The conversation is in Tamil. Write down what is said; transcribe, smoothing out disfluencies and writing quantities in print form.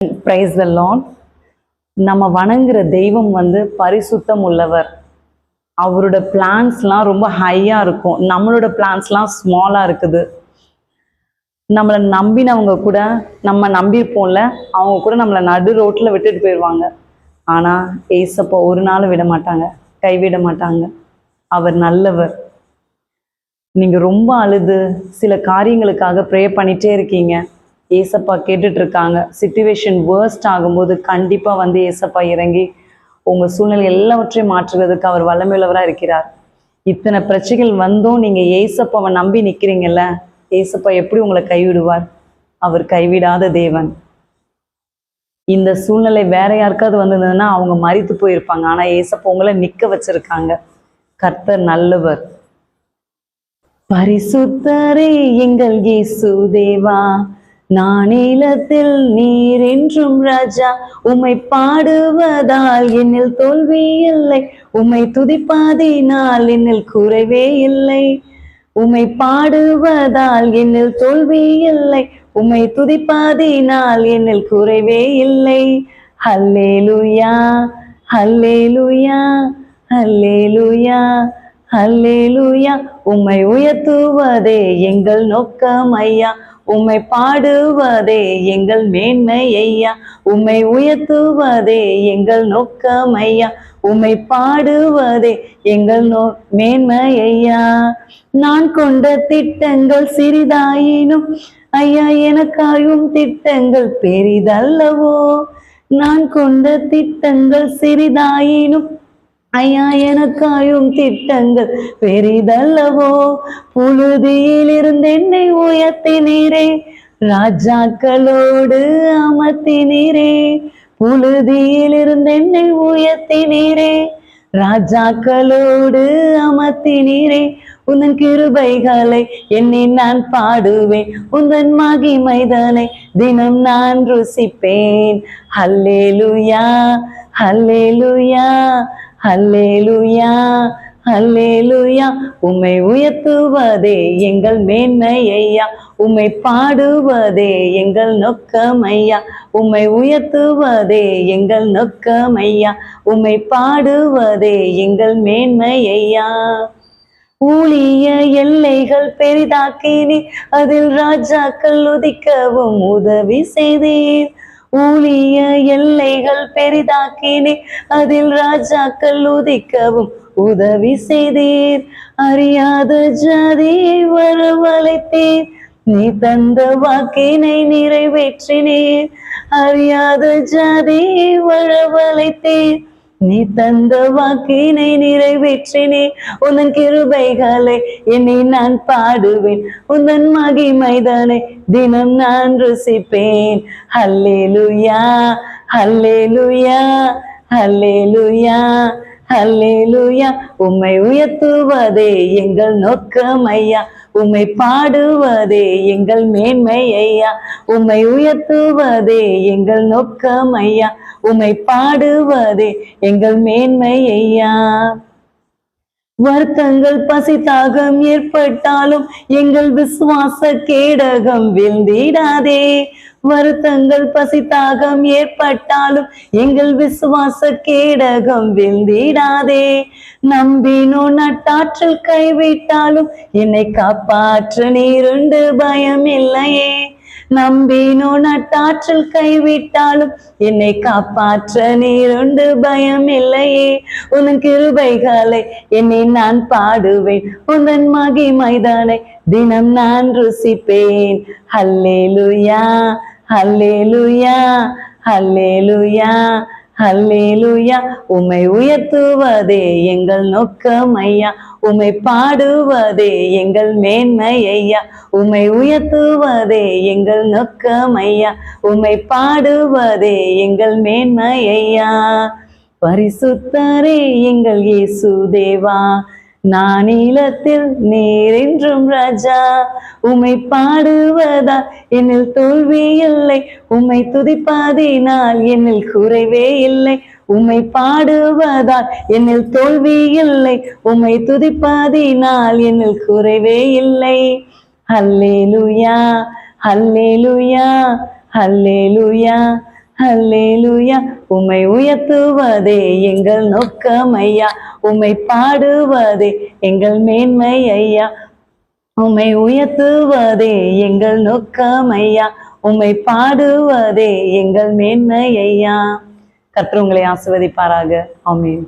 Praise the Lord. நம்ம வணங்குற தெய்வம் பரிசுத்தம் உள்ளவர். அவரோட பிளான்ஸ்லாம் ரொம்ப ஹையா இருக்கும், நம்மளோட பிளான்ஸ்லாம் ஸ்மாலா இருக்குது. நம்மளை நம்பினவங்க கூட, நம்ம நம்பியிருப்போம்ல, அவங்க கூட நம்மளை நடு ரோட்டில் விட்டுட்டு போயிடுவாங்க. ஆனால் ஏசப்பா ஒரு நாள் விட மாட்டாங்க, கைவிட மாட்டாங்க. அவர் நல்லவர். நீங்கள் ரொம்ப அழுது சில காரியங்களுக்காக ப்ரே பண்ணிகிட்டே இருக்கீங்க, ஏசப்பா கேட்டுட்டு இருக்காங்க. சிச்சுவேஷன் வேர்ஸ்ட் ஆகும்போது கண்டிப்பாக ஏசப்பா இறங்கி உங்கள் சூழ்நிலை எல்லாவற்றையும் மாற்றுவதற்கு அவர் வல்லமையுள்ளவராக இருக்கிறார். இத்தனை பிரச்சனைகள் வந்தும் நீங்கள் ஏசப்பாவை நம்பி நிற்கிறீங்கல்ல, ஏசப்பா எப்படி உங்களை கைவிடுவார்? அவர் கைவிடாத தேவன். இந்த சூழ்நிலை வேற யாருக்காவது வந்திருந்ததுன்னா அவங்க மரித்து போயிருப்பாங்க. ஆனால் ஏசப்பா உங்களை நிற்க வச்சிருக்காங்க. கர்த்தர் நல்லவர். பரிசுத்தரே எங்கள் இயேசு தேவா, நானிலத்தில் நீர் என்றும் ராஜா. உம்மை பாடுவதால் என்னில் தோல்வி இல்லை, உம்மை துதிப்பதினால் என்னில் குறைவே இல்லை. உம்மை பாடுவதால் என்னில் தோல்வி இல்லை, உம்மை துதிப்பதினால் என்னில் குறைவே இல்லை. ஹல்லேலூயா ஹல்லேலூயா ஹல்லேலூயா ஹல்லேலூயா. உம்மை உயர்த்துவதே எங்கள் நோக்கம் ஐயா, உம்மை பாடுவதே எங்கள் மேன்மை ஐயா. உம்மை உயர்த்துவதே எங்கள் நோக்கம் ஐயா, உம்மை பாடுவதே எங்கள் மேன்மை ஐயா. நான் கொண்ட திட்டங்கள் சிறிதாயினும் ஐயா, எனக்காயும் திட்டங்கள் பெரிதல்லவோ. நான் கொண்ட திட்டங்கள் சிறிதாயினும் ஐயா, எனக்காயும் திட்டங்கள் பெரிதல்லவோ. புழுதியில் இருந்து என்னை உயர்த்தினீரே, ராஜாக்களோடு அமர்த்தினீரே. புழுதியில் இருந்து என்னை உயர்த்தினீரே, ராஜாக்களோடு அமர்த்தினீரே. உந்தன் கிருபைகளை என்னை நான் பாடுவேன், உந்தன் மகிமைதனை தினம் நான் ருசிப்பேன். ஹல்லேலூயா ஹல்லேலூயா ஹல்லேலூயா ஹல்லேலூயா. உம்மை உயர்த்துவதே எங்கள் மேன்மை ஐயா, உம்மை பாடுவதே எங்கள் நோக்கம் ஐயா. உம்மை உயர்த்துவதே எங்கள் நோக்கம் ஐயா, உம்மை பாடுவதே எங்கள் மேன்மை ஐயா. ஊழிய எல்லைகள் பெரிதாக்கினீர், அதில் ராஜாக்கள் உதிக்கவும் உதவி செய்தீர். ஊழிய எல்லைகள் பெரிதாக்கினீர், அதில் ராஜாக்கள் உதிக்கவும் உதவி செய்தீர். அறியாத ஜாதியை வரவழைத்தீர், நீ தந்த வாக்கினை நிறைவேற்றினீர். அறியாத ஜாதியை வரவழைத்தீர், நீ தந்த வாக்கினை நிறைவேற்றினீர். உந்தன் கிருபைகளை என்னை நான் பாடுவேன், உந்தன் மகிமைதனை தினம் நான் ருசிப்பேன். ஹல்லேலூயா ஹல்லேலூயா ஹல்லேலூயா ஹல்லேலூயா. உம்மை உயர்த்துவதே எங்கள் நோக்கம் ஐயா, உம்மை பாடுவதே எங்கள் மேன்மை ஐயா. உம்மை உயர்த்துவதே எங்கள் நோக்கம் ஐயா, உம்மை பாடுவதே எங்கள் மேன்மை ஐயா. வருத்தங்கள் பசி தாகம் ஏற்பட்டாலும் எங்கள் விசுவாச கேடகம் வீழ்ந்திடாதே. வருத்தங்கள் பசி தாகம் ஏற்பட்டாலும் எங்கள் விசுவாச கேடகம் வீழ்ந்திடாதே. நம்பினோ நட்டாற்றில் கைவிட்டாலும் என்னை காப்பாற்ற நீருண்டு, பயம் இல்லையே. நம்பினோ நட்டாற்றில் கைவிட்டாலும் என்னை காப்பாற்ற நீருண்டு, பயம் இல்லையே. உன் கிருபைகளை என்னை நான் பாடுவேன், உந்தன் மகிமைதனை தினம் நான் ருசிப்பேன். ஹல்லேலூயா ஹல்லேலூயா ஹல்லேலூயா ஹல்லேலூயா. உம்மை உயர்த்துவதே எங்கள் நோக்கம் ஐயா, உம்மை பாடுவதே எங்கள் மேன்மை ஐயா. உம்மை உயர்த்துவதே எங்கள் நோக்கம் ஐயா, உம்மை பாடுவதே எங்கள் மேன்மை ஐயா. பரிசுத்தரே எங்கள் இயேசு தேவா, நானிலத்தில் நீர் என்றும் ராஜா. உம்மை பாடுவதா என்னில் தோல்வி இல்லை, உம்மை துதிப்பதினால் என்னில் குறைவே இல்லை. உம்மை பாடுவதால் என்னில் தோல்வி இல்லை, உம்மை துதிப்பதினால் என்னில் குறைவே இல்லை. ஹல்லேலூயா ஹல்லேலூயா ஹல்லேலூயா அல்லேலூயா. உம்மை உயர்த்துவதே எங்கள் நோக்கம் ஐயா, உம்மை பாடுவதே எங்கள் மேன்மை ஐயா, உம்மை உயர்த்துவதே எங்கள் நோக்கம் ஐயா, உம்மை பாடுவதே எங்கள் மேன்மை ஐயா. கர்த்தர் உங்களை ஆசீர்வதிப்பாராக. ஆமென்.